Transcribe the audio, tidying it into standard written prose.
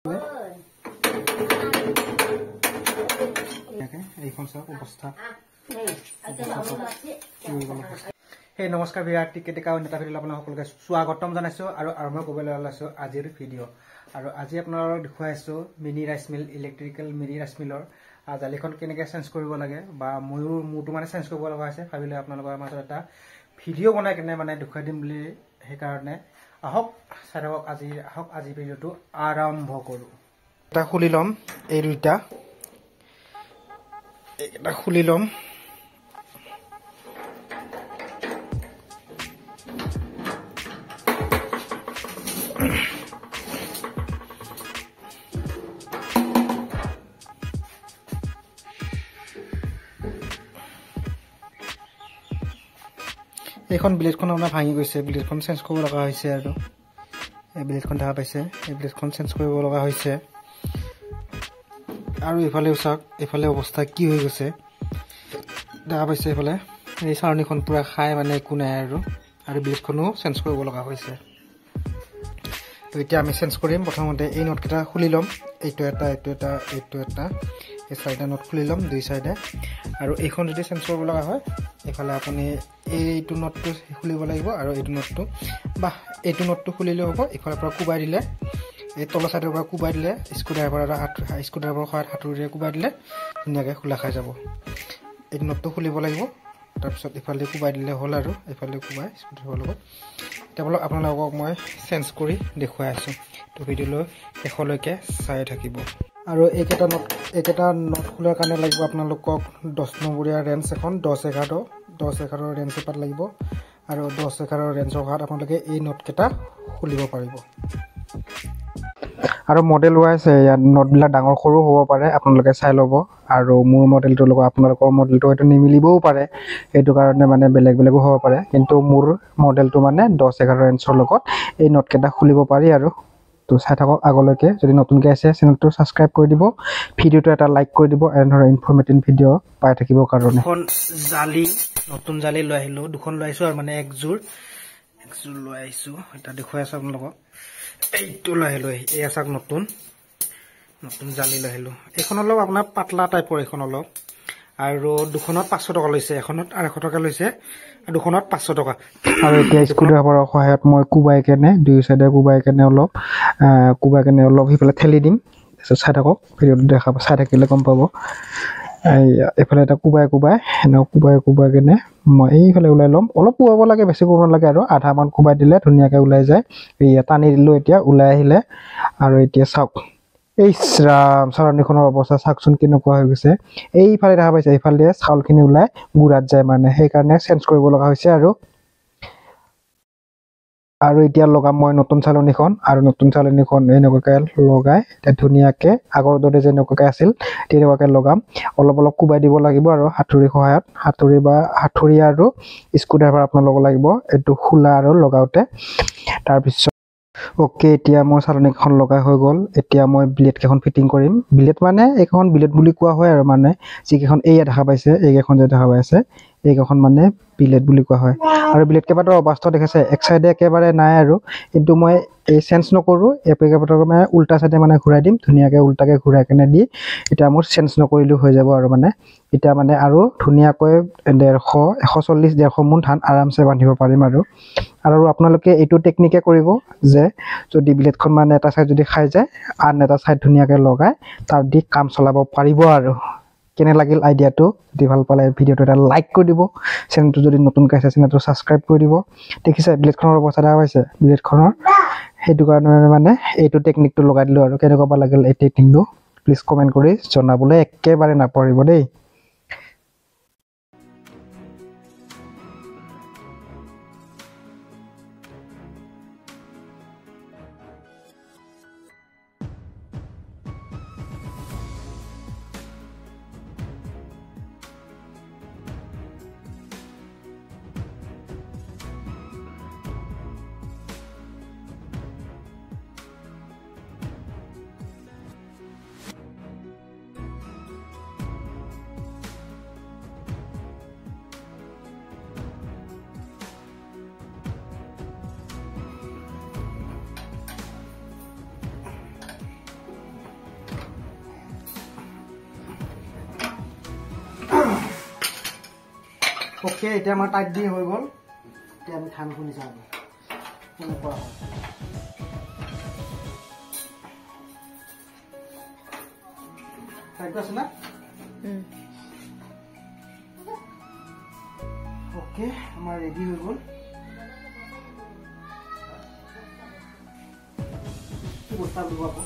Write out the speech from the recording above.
নমস্কাৰ বিৰাট টিকেটিকা অন্য এটা ভিডিঅ' আপোনাক সকলোকে স্বাগতম জনাইছোঁ আৰু আৰম্ভ কৰিবলৈ ওলাইছোঁ আজিৰ ভিডিঅ' আৰু আজি আপোনালোকক দেখুৱাইছোঁ mini rice mill electrical mini rice মিলৰ জালিখন কেনেকৈ চেঞ্জ কৰিব লাগে বা মোৰটো মানে চেঞ্জ কৰিব লগা হৈছে ভাবিলে আপোনালোকৰ মাজত এটা ভিডিঅ' বনাই কেনে মানে দেখুৱাই দিম বুলি সেইকাৰণে আহক চাই থাকক আজি ভিডিঅ'টো আৰম্ভ কৰোঁ। এটা খুলি ল'ম, এই দুইটা এইকেইটা খুলি ল'ম। এইখন ব্লেডখন আপোনাৰ ভাঙি গৈছে, ব্লেডখন চেঞ্জ কৰিব লগা হৈছে আৰু এই ব্লেডখন দেখা পাইছে, এই ব্লেডখন চেঞ্জ কৰিব লগা হৈছে। আৰু এইফালেও চাওক, এইফালে অৱস্থা কি হৈ গৈছে দেখা পাইছে। এইফালে এই চাৰণীখন পূৰা খাই মানে একো নাই আৰু ব্লেডখনো চেঞ্জ কৰিব লগা হৈছে। তো এতিয়া আমি চেঞ্জ কৰিম। প্ৰথমতে এই নটকেইটা খুলি ল'ম, এইটো এটা এই চাৰিটা নট খুলি ল'ম দুই চাইডে। আৰু এইখন যদি চেঞ্জ কৰিব লগা হয় এইফালে আপুনি এইটো নটটো খুলিব লাগিব আৰু এইটো নটটো খুলিলেও হ'ব। এইফালৰ পৰা কোবাই দিলে, এই তলৰ চাইডৰ পৰা কোবাই দিলে, স্ক্ৰুড্ৰাইভাৰৰ সহায়ত হাতুৰিৰে কোবাই দিলে ধুনীয়াকৈ খোলা খাই যাব। এইটো নটটো খুলিব লাগিব, তাৰপিছত ইফালে কোবাই দিলে হ'ল আৰু এইফালে কোবাই স্ক্ৰুড্ৰাইভাৰৰ লগত। এতিয়া বোলো আপোনালোকক মই চেঞ্জ কৰি দেখুৱাই আছোঁ, তো ভিডিঅ'লৈ শেষলৈকে চাই থাকিব। আৰু এইকেইটা নট খোলাৰ কাৰণে লাগিব আপোনালোকক 10 নম্বৰীয়া ৰেঞ্চ এখন, 10-11 ৰেঞ্চ এপাত লাগিব। আৰু 10-11 ৰেঞ্চৰ সহায়ত আপোনালোকে এই নটকেইটা খুলিব পাৰিব। আৰু মডেল ৱাইজ ইয়াত নটবিলাক ডাঙৰ সৰু হ'ব পাৰে, আপোনালোকে চাই ল'ব। আৰু মোৰ মডেলটোৰ লগত আপোনালোকৰ মডেলটো হয়তো নিমিলিবও পাৰে, সেইটো কাৰণে মানে বেলেগো হ'ব পাৰে। কিন্তু মোৰ মডেলটো মানে 10-11 ৰেঞ্চৰ লগত এই নটকেইটা খুলিব পাৰি আৰু। তো চাই থাকক আগলৈকে। যদি নতুনকৈ আছে চেনেলটো ছাবস্ক্ৰাইব কৰি দিব, ভিডিঅ'টো এটা লাইক কৰি দিব এনেধৰণৰ ইনফৰ্মেটিভ ভিডিঅ' পাই থাকিবৰ কাৰণে। নতুন জালি লৈ আহিলোঁ, দুখন লৈ আহিছোঁ আৰু মানে একযোৰ লৈ আহিছোঁ। এটা দেখুৱাই আছোঁ আপোনালোকক, এইটো লৈ আহিলোঁ। এই চাওক নতুন জালি লৈ আহিলোঁ। এইখন অলপ আপোনাৰ পাতলা টাইপৰ, এইখন অলপ। আৰু দুখনত 500 টকা লৈছে, এখনত 250 টকা লৈছে, দুখনত 500 টকা। আৰু এতিয়া স্ক্ৰুড্ৰাইভাৰৰ সহায়ত মই কোবাই কেনে দুই চাইডে কোবাই কেনে অলপ সিফালে ঠেলি দিম। তাৰপিছত চাই থাকক, ভিডিঅ'টো চাই থাকিলে গম পাব। এইফালে এটা কোবাই কেনে মই এইফালে ওলাই ল'ম। অলপ কোবাব লাগে, বেছি কোবাব নালাগে আৰু আধামান কোবাই দিলে ধুনীয়াকৈ ওলাই যায়। টানি দিলোঁ, এতিয়া ওলাই আহিলে। আৰু এতিয়া চাওক এই চাৰণীখনৰ অৱস্থা চাওকচোন কেনেকুৱা হৈ গৈছে। এইফালে দেখা পাইছে, এইফালে চাউলখিনি ওলাই গুড়াত যায় মানে, সেইকাৰণে চেঞ্জ কৰিব লগা হৈছে আৰু এতিয়া লগাম মই নতুন চালনীখন। আৰু নতুন চালনীখন এনেকুৱাকৈ লগাই এতিয়া ধুনীয়াকৈ আগৰ দৰে যেনেকুৱাকৈ আছিল তেনেকুৱাকৈ লগাম। অলপ কোবাই দিব লাগিব আৰু হাতুৰিৰ সহায়ত, হাতুৰি আৰু স্ক্ৰুড্ৰাইভাৰ আপোনালোকক লাগিব এইটো খোলা আৰু লগাওঁতে। তাৰপিছত অ'কে, এতিয়া মই চালনীকেইখন লগাই হৈ গ'ল। এতিয়া মই ব্লেডকেইখন ফিটিং কৰিম। ব্লেড মানে এইকেইখন ব্লেড বুলি কোৱা হয় আৰু মানে যিকেইখন এইয়া দেখা পাইছে, এইকেইখন যে দেখা পাইছে এইকেইখন মানে ব্লেড বুলি কোৱা হয়। আৰু ব্লেড কেইবাটাও অৱস্থা দেখাইছে, এক চাইডে একেবাৰে নাই আৰু, কিন্তু মই এই চেঞ্জ নকৰোঁ। কেইবাটাও মানে উল্টা চাইডে মানে ঘূৰাই দিম, ধুনীয়াকৈ উল্টাকৈ ঘূৰাই কেনে দি এতিয়া মোৰ চেঞ্জ নকৰিলেও হৈ যাব আৰু মানে। এতিয়া মানে আৰু ধুনীয়াকৈ 140-150 মোন ধান আৰামছে বান্ধিব পাৰিম আৰু আপোনালোকে এইটো টেকনিকে কৰিব যে যদি ব্লেডখন মানে এটা চাইড যদি খাই যায়, আন এটা চাইড ধুনীয়াকৈ লগাই তাৰ দি কাম চলাব পাৰিব আৰু। কেনে লাগিল আইডিয়াটো? যদি ভাল পালে ভিডিঅ'টো এটা লাইক কৰি দিব, চেনেলটো যদি নতুনকৈ আছে চেনেলটো ছাবস্ক্ৰাইব কৰি দিব। দেখিছে ব্লেডখনৰ অৱস্থা দেখা পাইছে ব্লেডখনৰ, সেইটো কাৰণে মানে এইটো টেকনিকটো লগাই দিলোঁ আৰু। কেনেকুৱা লাগিল এই টেকনিকটো প্লিজ কমেণ্ট কৰি জনাবলৈ একেবাৰে নাপাহৰিব দেই। ওকে এতিয়া আমাৰ টাইট দি হৈ গ'ল এতিয়া আমি ধান খুন্দি চাওঁ কেনেকুৱা হয় টাইট আছে না ওকে আমাৰ ৰেডি হৈ গ'ল কি বস্তা দিব আকৌ